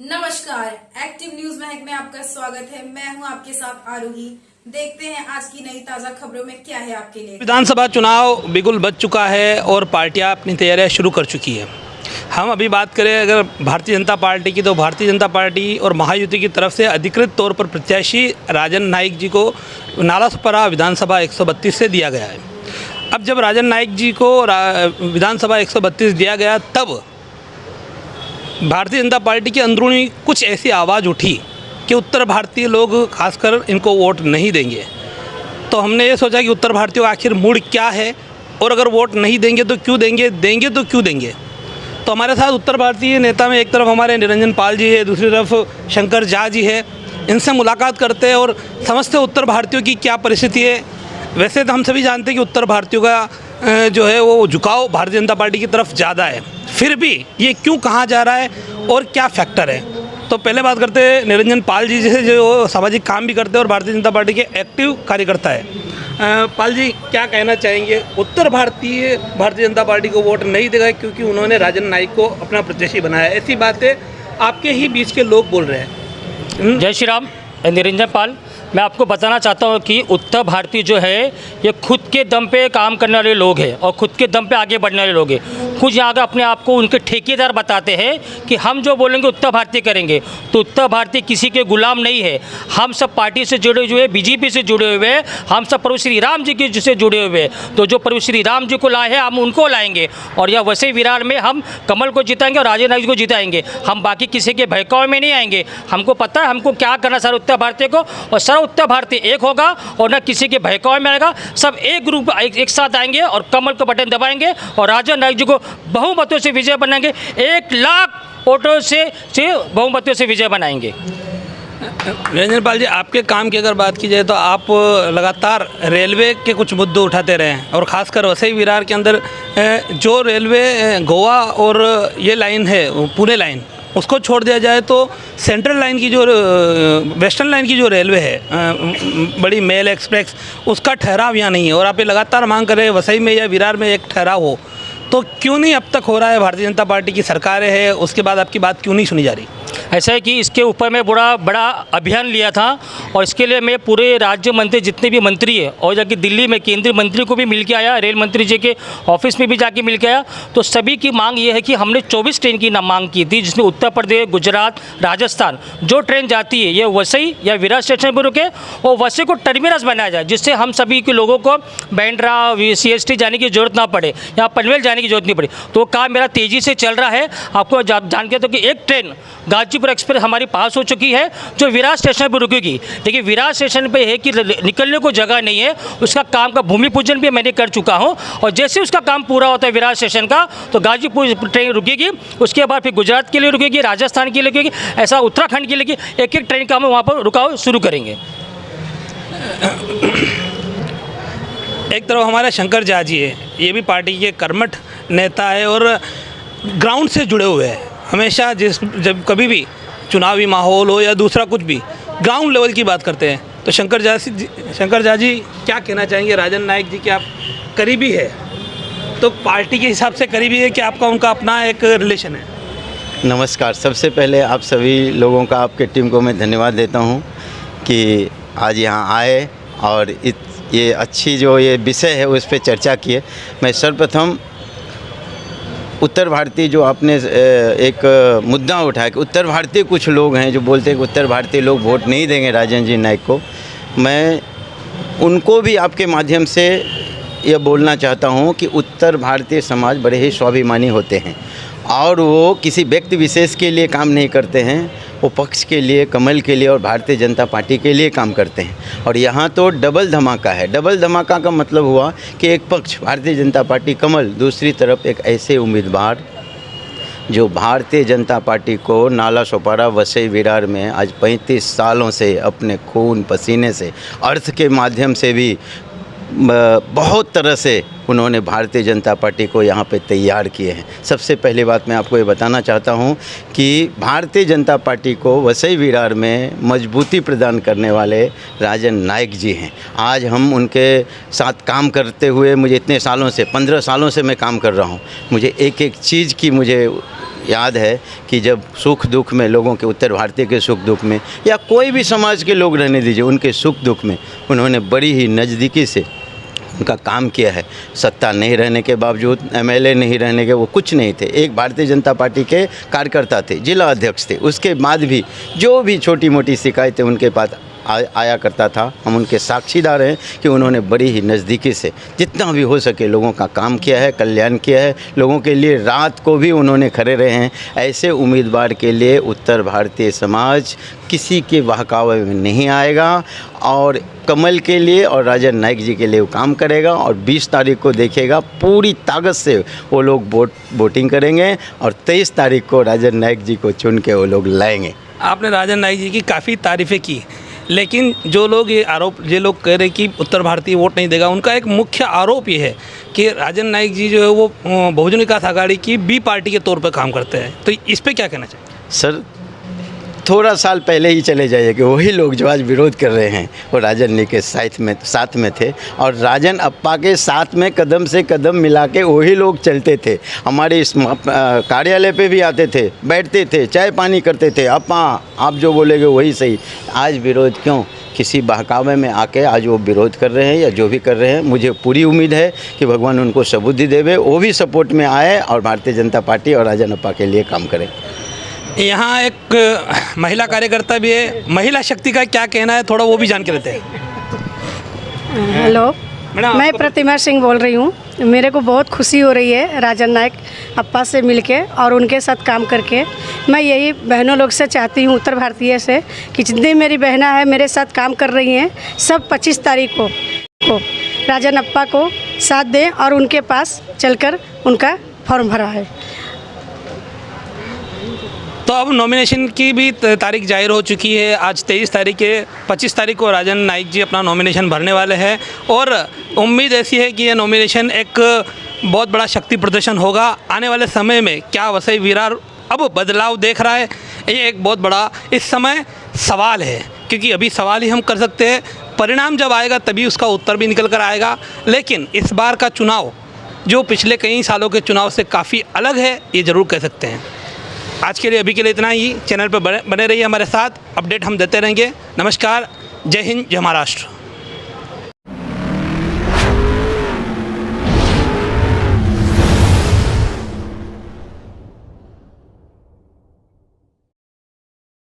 नमस्कार, active news महक में आपका स्वागत है। मैं हूं आपके साथ आरोही। देखते हैं आज की नई ताजा खबरों में क्या है आपके लिए। विधानसभा चुनाव बिल्कुल बच चुका है और पार्टियां अपनी तैयारियां शुरू कर चुकी है। हम अभी बात करें अगर भारतीय जनता पार्टी की, तो भारतीय जनता पार्टी और महायुति की तरफ से अधिकृत तौर पर प्रत्याशी राजन नाईक जी को नालासोपारा विधानसभा 132 से दिया गया है। अब जब राजन नाईक जी को विधानसभा 132 दिया गया, तब भारतीय जनता पार्टी की अंदरूनी कुछ ऐसी आवाज़ उठी कि उत्तर भारतीय लोग खासकर इनको वोट नहीं देंगे। तो हमने ये सोचा कि उत्तर भारतीयों का आखिर मूड क्या है और अगर वोट नहीं देंगे तो क्यों देंगे, देंगे तो क्यों देंगे। तो हमारे साथ उत्तर भारतीय नेता में एक तरफ हमारे निरंजन पाल जी है, दूसरी तरफ शंकर झा जी है। इनसे मुलाकात करते हैं और समझते उत्तर भारतीयों की क्या परिस्थिति है। वैसे तो हम सभी जानते हैं कि उत्तर भारतीयों का जो है वो झुकाव भारतीय जनता पार्टी की तरफ ज़्यादा है, फिर भी ये क्यों कहाँ जा रहा है और क्या फैक्टर है। तो पहले बात करते हैं निरंजन पाल जी जैसे जो सामाजिक काम भी करते हैं और भारतीय जनता पार्टी के एक्टिव कार्यकर्ता है। पाल जी, क्या कहना चाहेंगे? उत्तर भारतीय भारतीय जनता पार्टी को वोट नहीं देगा क्योंकि उन्होंने राजन नाईक को अपना प्रत्याशी बनाया, ऐसी बातें आपके ही बीच के लोग बोल रहे हैं। जय श्री राम। निरंजन पाल, मैं आपको बताना चाहता हूँ कि उत्तर भारतीय जो है ये खुद के दम पे काम करने वाले लोग हैं और खुद के दम पे आगे बढ़ने वाले लोग हैं। कुछ यहाँ अपने आप को उनके ठेकेदार बताते हैं कि हम जो बोलेंगे उत्तर भारतीय करेंगे। तो उत्तर भारतीय किसी के गुलाम नहीं है। हम सब पार्टी से जुड़े हुए, बीजेपी से जुड़े हुए, हम सब प्रभु श्री राम जी की से जुड़े हुए। तो जो प्रभु श्री राम जी को लाए हैं हम उनको लाएंगे और यह वैसे विरार में हम कमल को जिताएंगे और राजन नाईक को जिताएंगे। हम बाकी किसी के बहकावे में नहीं आएंगे। हमको पता है हमको क्या करना सारे उत्तर भारतीय को, और सारा उत्तर भारतीय एक होगा और न किसी के बहकावे में आएगा। सब एक ग्रुप एक साथ आएंगे और कमल का बटन दबाएंगे और राजन नाईक जी को बहुमतों से विजय बनाएंगे। 1 लाख वोटों से बहुमतों से विजय बनाएंगे। निरंजन पाल जी, आपके काम की अगर बात की जाए तो आप लगातार रेलवे के कुछ मुद्दे उठाते रहे हैं और ख़ासकर वसई विरार के अंदर जो रेलवे गोवा और ये लाइन है पुणे लाइन, उसको छोड़ दिया जाए तो सेंट्रल लाइन की जो वेस्टर्न लाइन की जो रेलवे है बड़ी मेल एक्सप्रेस, उसका ठहराव यहाँ नहीं है और आप ये लगातार मांग कर रहे हैं वसई में या विरार में एक ठहराव हो। तो क्यों नहीं अब तक हो रहा है? भारतीय जनता पार्टी की सरकारें है, उसके बाद आपकी बात क्यों नहीं सुनी जा रही? ऐसा है कि इसके ऊपर मैं बड़ा अभियान लिया था और इसके लिए मैं पूरे राज्य मंत्री जितने भी मंत्री है और जाके दिल्ली में केंद्रीय मंत्री को भी मिल के आया, रेल मंत्री जी के ऑफिस में भी जाके मिल के आया। तो सभी की मांग ये है कि हमने 24 ट्रेन की मांग की थी, जिसमें उत्तर प्रदेश, गुजरात, राजस्थान जो ट्रेन जाती है ये वसई या विरार स्टेशन पर रुके और वसई को टर्मिनस बनाया जाए, जिससे हम सभी के लोगों को बैंड्रा CST जाने की ज़रूरत ना पड़े या पनवेल जाने की ज़रूरत नहीं पड़े। तो काम मेरा तेज़ी से चल रहा है। आपको जान के तो कि एक ट्रेन गाजीपुर एक्सप्रेस हमारी पास हो चुकी है जो विरार स्टेशन पर रुकेगी। लेकिन विरार स्टेशन पे है कि निकलने को जगह नहीं है, उसका काम का भूमि पूजन भी मैंने कर चुका हूं और जैसे उसका काम पूरा होता है विरार स्टेशन का, तो गाजीपुर ट्रेन रुकेगी, उसके बाद फिर गुजरात के लिए रुकेगी, राजस्थान के लिए रुकेगी, ऐसा उत्तराखंड के लिए एक ट्रेन का हम वहाँ पर रुकाव शुरू करेंगे। एक तरफ हमारे शंकर झा जी है, ये भी पार्टी के कर्मठ नेता है और ग्राउंड से जुड़े हुए हैं। हमेशा जब कभी भी चुनावी माहौल हो या दूसरा कुछ भी, ग्राउंड लेवल की बात करते हैं। तो शंकर झा जी क्या कहना चाहेंगे? राजन नाईक जी के आप करीबी है, तो पार्टी के हिसाब से करीबी है कि आपका उनका अपना एक रिलेशन है? नमस्कार। सबसे पहले आप सभी लोगों का, आपके टीम को मैं धन्यवाद देता हूं कि आज यहाँ आए और ये अच्छी जो ये विषय है उस पर चर्चा किए। मैं सर्वप्रथम उत्तर भारतीय जो आपने एक मुद्दा उठाया कि उत्तर भारतीय कुछ लोग हैं जो बोलते हैं कि उत्तर भारतीय लोग वोट नहीं देंगे राजन जी नाईक को, मैं उनको भी आपके माध्यम से ये बोलना चाहता हूँ कि उत्तर भारतीय समाज बड़े ही स्वाभिमानी होते हैं और वो किसी व्यक्ति विशेष के लिए काम नहीं करते हैं, वो पक्ष के लिए, कमल के लिए और भारतीय जनता पार्टी के लिए काम करते हैं। और यहाँ तो डबल धमाका है। डबल धमाका का मतलब हुआ कि एक पक्ष भारतीय जनता पार्टी कमल, दूसरी तरफ एक ऐसे उम्मीदवार जो भारतीय जनता पार्टी को नालासोपारा वसई विरार में आज 35 सालों से अपने खून पसीने से, अर्थ के माध्यम से भी बहुत तरह से उन्होंने भारतीय जनता पार्टी को यहाँ पे तैयार किए हैं। सबसे पहली बात मैं आपको ये बताना चाहता हूँ कि भारतीय जनता पार्टी को वसई विरार में मजबूती प्रदान करने वाले राजन नाईक जी हैं। आज हम उनके साथ काम करते हुए, मुझे इतने सालों से 15 सालों से मैं काम कर रहा हूँ, मुझे एक एक चीज़ की मुझे याद है कि जब सुख दुख में लोगों के, उत्तर भारतीय के सुख दुख में, या कोई भी समाज के लोग रहने दीजिए, उनके सुख दुख में उन्होंने बड़ी ही नज़दीकी से उनका काम किया है। सत्ता नहीं रहने के बावजूद, एमएलए नहीं रहने के, वो कुछ नहीं थे, एक भारतीय जनता पार्टी के कार्यकर्ता थे, जिला अध्यक्ष थे। उसके बाद भी जो भी छोटी मोटी शिकायतें उनके पास आया करता था, हम उनके साक्षीदार हैं कि उन्होंने बड़ी ही नज़दीकी से जितना भी हो सके लोगों का काम किया है, कल्याण किया है, लोगों के लिए रात को भी उन्होंने खड़े रहे हैं। ऐसे उम्मीदवार के लिए उत्तर भारतीय समाज किसी के बहकावे में नहीं आएगा और कमल के लिए और राजन नाईक जी के लिए वो काम करेगा। और 20 तारीख को देखिएगा पूरी ताकत से वो लोग वोटिंग करेंगे और 23 तारीख को राजन नाईक जी को चुन के वो लोग लाएंगे। आपने राजन नाईक जी की काफ़ी तारीफ़ें की, लेकिन जो लोग ये लोग कह रहे कि उत्तर भारतीय वोट नहीं देगा, उनका एक मुख्य आरोप ये है कि राजन नाईक जी जो है वो बहुजन विकास आघाड़ी की बी पार्टी के तौर पर काम करते हैं। तो इस पे क्या कहना चाहिए? सर, थोड़ा साल पहले ही चले जाइए कि वही लोग जो आज विरोध कर रहे हैं वो राजन नाईक के साथ में थे और राजन अप्पा के साथ में कदम से कदम मिला के वही लोग चलते थे। हमारे इस कार्यालय पे भी आते थे, बैठते थे, चाय पानी करते थे। अप्पा आप जो बोलेंगे वही सही। आज विरोध क्यों? किसी बहकावे में आके आज वो विरोध कर रहे हैं या जो भी कर रहे हैं, मुझे पूरी उम्मीद है कि भगवान उनको सबुद्धि देवे, वो भी सपोर्ट में आए और भारतीय जनता पार्टी और राजन अप्पा के लिए काम करें। यहाँ एक महिला कार्यकर्ता भी है, महिला शक्ति का क्या कहना है थोड़ा वो भी जान के लेते हैं। हेलो, मैं प्रतिमा सिंह बोल रही हूँ। मेरे को बहुत खुशी हो रही है राजन नाईक अप्पा से मिलके और उनके साथ काम करके। मैं यही बहनों लोग से चाहती हूँ, उत्तर भारतीय से, कि जितनी मेरी बहना है मेरे साथ काम कर रही हैं, सब 25 तारीख को राजन अप्पा को साथ दें और उनके पास चलकर उनका फॉर्म भरा है। तो अब नॉमिनेशन की भी तारीख जाहिर हो चुकी है। आज 23 तारीख है, 25 तारीख को राजन नाईक जी अपना नॉमिनेशन भरने वाले हैं और उम्मीद ऐसी है कि ये नॉमिनेशन एक बहुत बड़ा शक्ति प्रदर्शन होगा। आने वाले समय में क्या वसई विरार अब बदलाव देख रहा है, ये एक बहुत बड़ा इस समय सवाल है, क्योंकि अभी सवाल ही हम कर सकते हैं, परिणाम जब आएगा तभी उसका उत्तर भी निकल कर आएगा। लेकिन इस बार का चुनाव जो पिछले कई सालों के चुनाव से काफ़ी अलग है, ये ज़रूर कह सकते हैं। आज के लिए अभी के लिए इतना ही। चैनल पर बने रहिए हमारे साथ, अपडेट हम देते रहेंगे। नमस्कार, जय हिंद, जय महाराष्ट्र।